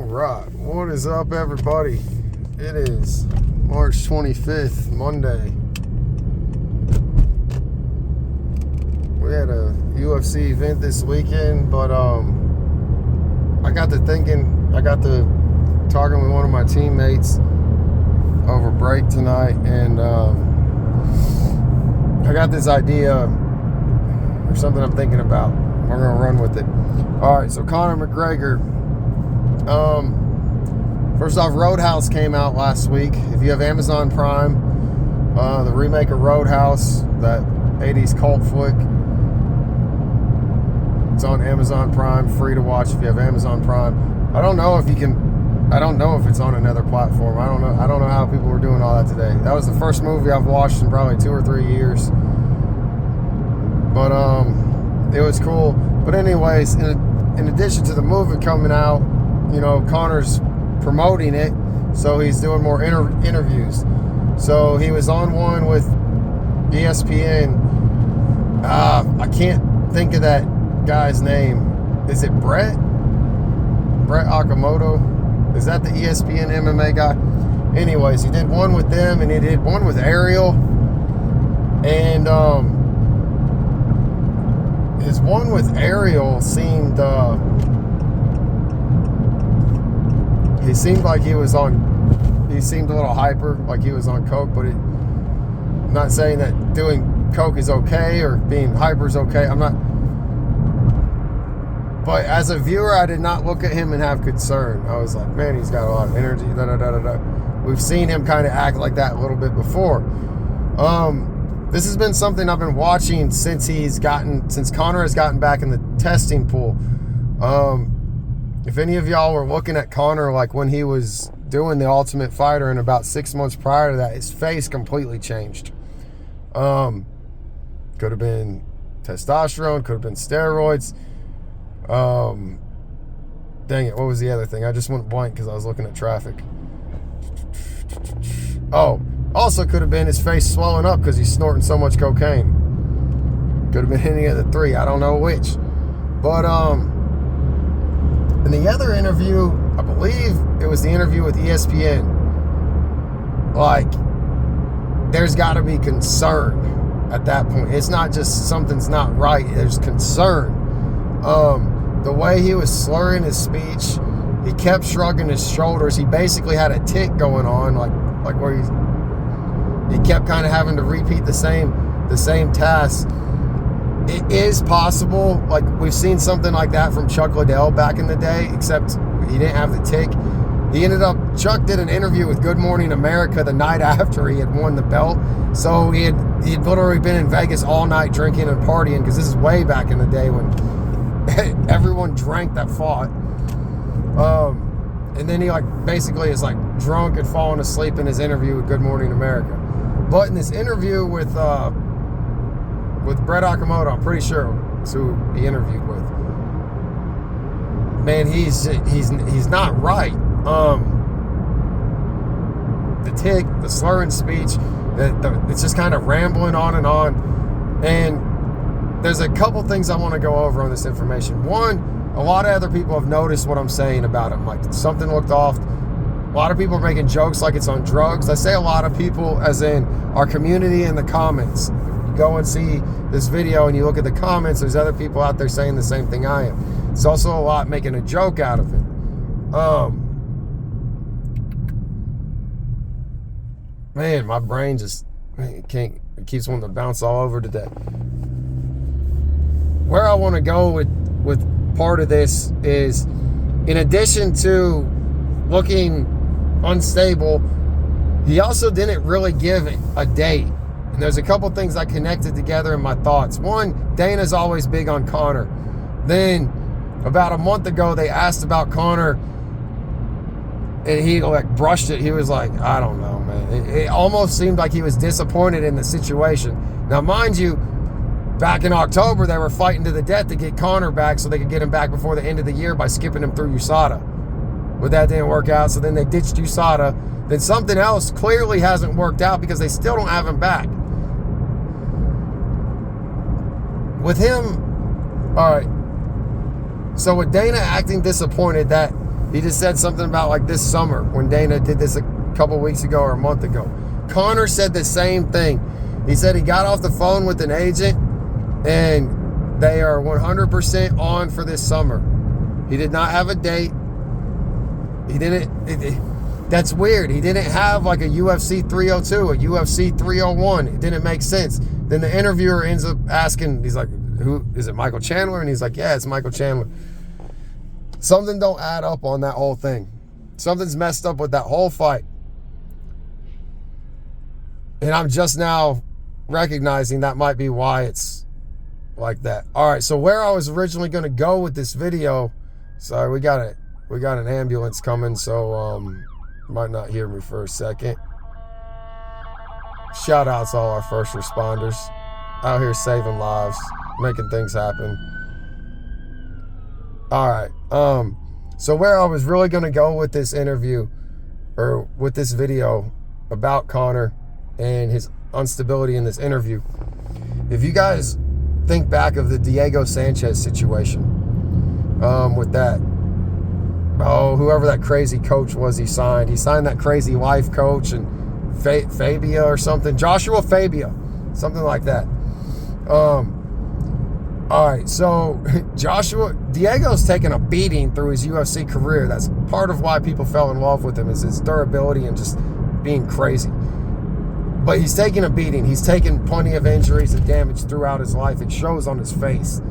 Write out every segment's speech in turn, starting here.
Alright, what is up, everybody? It is March 25th, Monday. We had a UFC event this weekend, but I got to talking with one of my teammates over break tonight, and I got this idea or something I'm thinking about. We're gonna run with it. Alright, so Conor McGregor. First off, Roadhouse came out last week. If you have Amazon Prime, the remake of Roadhouse, that 80s cult flick, it's on Amazon Prime, free to watch if you have Amazon Prime. I don't know if it's on another platform. I don't know how people were doing all that today. That was the first movie I've watched in probably 2 or 3 years. But it was cool. But anyways, in addition to the movie coming out, you know, Conor's promoting it, so he's doing more interviews. So he was on one with ESPN. I can't think of that guy's name. Is it Brett Okamoto? Is that the ESPN MMA guy? Anyways, he did one with them, and he did one with Ariel. And his one with Ariel seemed he seemed like he seemed a little hyper, like he was on coke. But I'm not saying that doing coke is okay or being hyper is okay. I'm not. But as a viewer, I did not look at him and have concern. I was like, man, he's got a lot of energy. We've seen him kind of act like that a little bit before. This has been something I've been watching since Conor has gotten back in the testing pool. If any of y'all were looking at Conor like when he was doing the Ultimate Fighter, and about 6 months prior to that, his face completely changed. Could have been testosterone, could have been steroids. Dang it, what was the other thing? I just went blank because I was looking at traffic. Oh, also could have been his face swelling up because he's snorting so much cocaine. Could have been any of the three. I don't know which. But in the other interview, I believe it was the interview with ESPN, like, there's got to be concern at that point. It's not just something's not right. There's concern. The way he was slurring his speech, he kept shrugging his shoulders. He basically had a tic going on, like where he kept kind of having to repeat the same task. It is possible, like we've seen something like that from Chuck Liddell back in the day, except he didn't have the tic. Chuck did an interview with Good Morning America the night after he had won the belt. So he had literally been in Vegas all night drinking and partying, because this is way back in the day when everyone drank that fought. And then he basically is drunk and falling asleep in his interview with Good Morning America. But in this interview with Brett Okamoto, I'm pretty sure it's who he interviewed with. Man, he's not right. The tic, the slurring speech, it's just kind of rambling on and on. And there's a couple things I want to go over on this information. One, a lot of other people have noticed what I'm saying about him. Like, something looked off. A lot of people are making jokes like it's on drugs. I say a lot of people as in our community in the comments. You go and see this video and you look at the comments, there's other people out there saying the same thing I am. It's also a lot making a joke out of it. Man, my brain just it keeps wanting to bounce all over today. Where I want to go with part of this is, in addition to looking unstable, he also didn't really give a date. And there's a couple things I connected together in my thoughts. One, Dana's always big on Conor. Then about a month ago, they asked about Conor, and he brushed it. He was like, I don't know, man. It almost seemed like he was disappointed in the situation. Now, mind you, back in October, they were fighting to the death to get Conor back so they could get him back before the end of the year by skipping him through USADA. But that didn't work out, so then they ditched USADA. Then something else clearly hasn't worked out because they still don't have him back. With him, all right. So with Dana acting disappointed, that He just said something about like this summer when Dana did this a couple weeks ago or a month ago. Conor said the same thing. He said he got off the phone with an agent and they are 100% on for this summer. He did not have a date. He didn't. That's weird. He didn't have like a UFC 302, a UFC 301. It didn't make sense. Then the interviewer ends up asking, he's like, who is it, Michael Chandler? And he's like, yeah, it's Michael Chandler. Something don't add up on that whole thing. Something's messed up with that whole fight. And I'm just now recognizing that might be why it's like that. All right, so where I was originally going to go with this video, sorry, we got an ambulance coming, so you might not hear me for a second. Shout out to all our first responders out here saving lives, making things happen. All right, so where I was really going to go with this interview, or with this video about Conor and his instability in this interview, if you guys think back of the Diego Sanchez situation, with that, whoever that crazy coach was he signed that crazy life coach, and Fabia or something, Joshua Fabia, something like that. All right, so Diego's taken a beating through his UFC career. That's part of why people fell in love with him, is his durability and just being crazy. But he's taken a beating. He's taken plenty of injuries and damage throughout his life. It shows on his face.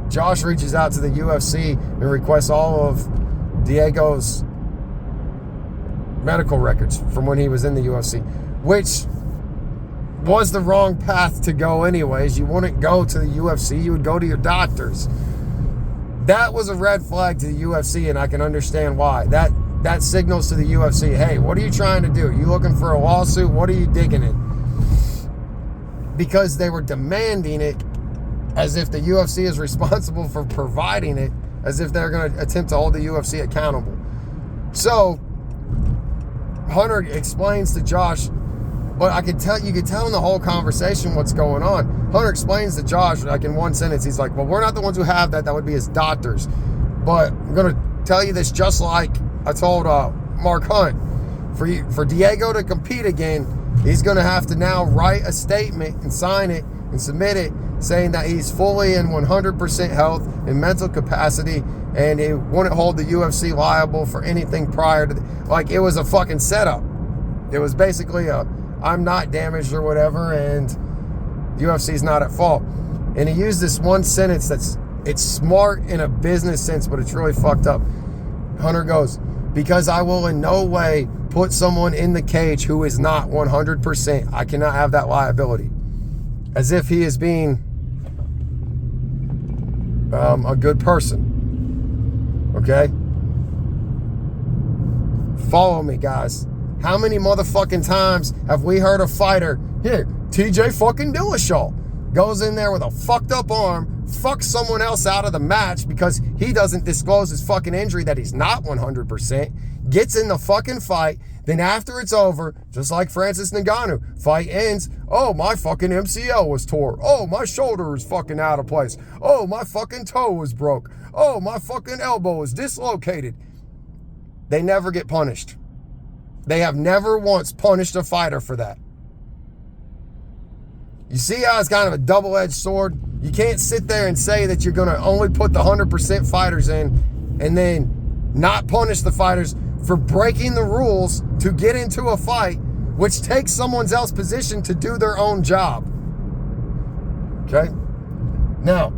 Josh reaches out to the UFC and requests all of Diego's medical records from when he was in the UFC, which was the wrong path to go anyways. You wouldn't go to the UFC, you would go to your doctors. That was a red flag to the UFC, and I can understand why. That signals to the UFC, hey, what are you trying to do? You looking for a lawsuit? What are you digging in? Because they were demanding it as if the UFC is responsible for providing it, as if they're going to attempt to hold the UFC accountable. So Hunter explains to Josh, but you could tell in the whole conversation what's going on. Hunter explains to Josh, like in one sentence, he's like, well, we're not the ones who have that. That would be his doctors. But I'm going to tell you this just like I told Mark Hunt. For Diego to compete again, he's going to have to now write a statement and sign it and submit it saying that he's fully in 100% health and mental capacity, and he wouldn't hold the UFC liable for anything prior to like it was a fucking setup. It was basically I'm not damaged or whatever, and UFC's not at fault. And he used this one sentence it's smart in a business sense, but it's really fucked up. Hunter goes, because I will in no way put someone in the cage who is not 100%. I cannot have that liability. As if he is being a good person. Okay? Follow me, guys. How many motherfucking times have we heard a fighter, here, TJ fucking Dillashaw, goes in there with a fucked up arm, fucks someone else out of the match because he doesn't disclose his fucking injury that he's not 100%, gets in the fucking fight, then after it's over, just like Francis Ngannou, fight ends, oh, my fucking MCL was tore, oh, my shoulder is fucking out of place, oh, my fucking toe was broke, oh, my fucking elbow is dislocated. They never get punished. They have never once punished a fighter for that. You see how it's kind of a double-edged sword? You can't sit there and say that you're going to only put the 100% fighters in and then not punish the fighters for breaking the rules to get into a fight, which takes someone else's position to do their own job. Okay? Now,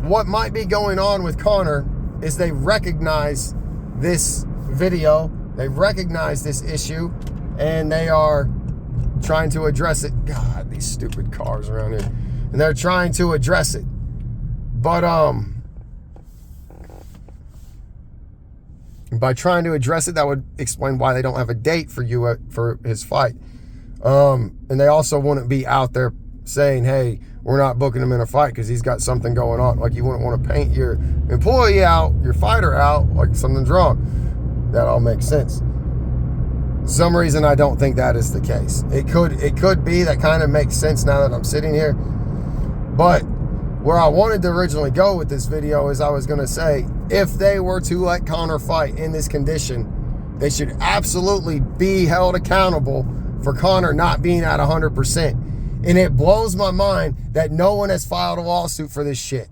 what might be going on with Conor is they recognize this video, they recognize this issue, and they are trying to address it. God, these stupid cars around here. And they're trying to address it. But by trying to address it, that would explain why they don't have a date for his fight. And they also wouldn't be out there saying, hey, we're not booking him in a fight because he's got something going on. Like, you wouldn't want to paint your employee out, your fighter out, like something's wrong. That all makes sense. Some reason I don't think that is the case. It could be, that kind of makes sense now that I'm sitting here. But where I wanted to originally go with this video is I was going to say, if they were to let Conor fight in this condition, they should absolutely be held accountable for Conor not being at 100%. And it blows my mind that no one has filed a lawsuit for this shit.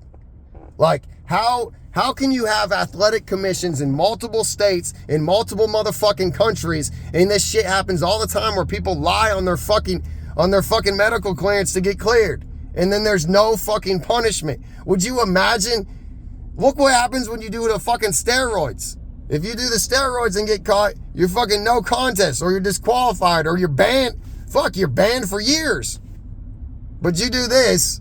Like, how can you have athletic commissions in multiple states, in multiple motherfucking countries, and this shit happens all the time where people lie on their fucking medical clearance to get cleared, and then there's no fucking punishment? Would you imagine? Look what happens when you do the fucking steroids. If you do the steroids and get caught, you're fucking no contest, or you're disqualified, or you're banned. Fuck, you're banned for years. But you do this,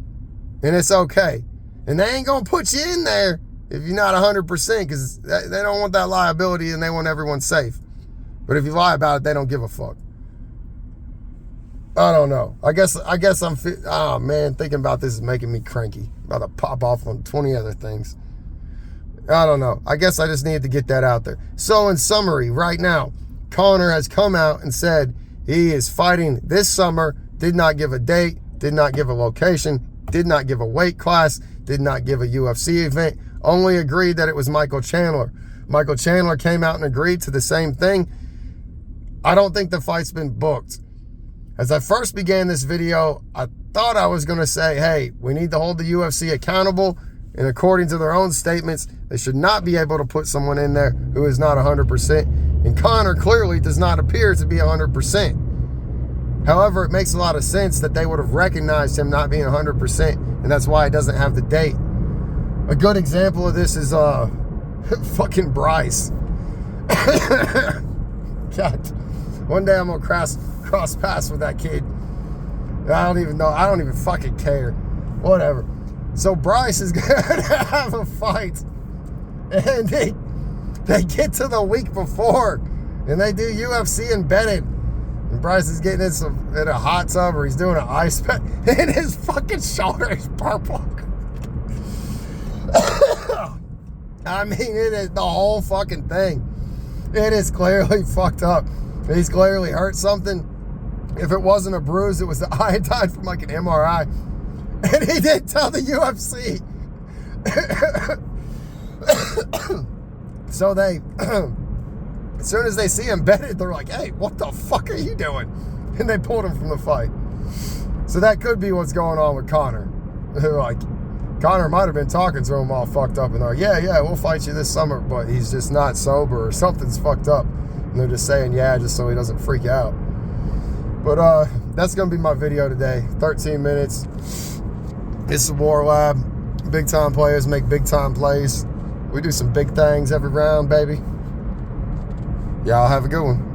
and it's okay. And they ain't gonna put you in there if you're not 100%, because they don't want that liability and they want everyone safe. But if you lie about it, they don't give a fuck. I don't know. I guess I'm, oh man, thinking about this is making me cranky. About to pop off on 20 other things. I don't know. I guess I just needed to get that out there. So in summary, right now, Conor has come out and said he is fighting this summer, did not give a date, did not give a location, did not give a weight class, did not give a UFC event, only agreed that it was Michael Chandler. Michael Chandler came out and agreed to the same thing. I don't think the fight's been booked. As I first began this video, I thought I was going to say, hey, we need to hold the UFC accountable, and according to their own statements, they should not be able to put someone in there who is not 100%, and Conor clearly does not appear to be 100%. However, it makes a lot of sense that they would have recognized him not being 100%, and that's why he doesn't have the date. A good example of this is fucking Bryce. God, one day I'm gonna cross paths with that kid. I don't even know. I don't even fucking care. Whatever. So Bryce is gonna have a fight, and they get to the week before, and they do UFC embedded. And Bryce is getting in a hot tub, or he's doing an ice bath, and his fucking shoulder is purple. I mean, it is the whole fucking thing. It is clearly fucked up. He's clearly hurt something. If it wasn't a bruise, it was the iodine from like an MRI. And he didn't tell the UFC. So they, as soon as they see him bedded, they're like, hey, what the fuck are you doing? And they pulled him from the fight. So that could be what's going on with Conor. Like, Conor might have been talking to him all fucked up, and they're like, yeah, we'll fight you this summer, but he's just not sober, or something's fucked up. And they're just saying, yeah, just so he doesn't freak out. But that's going to be my video today. 13 minutes. It's the War Lab. Big time players make big time plays. We do some big things every round, baby. Y'all have a good one.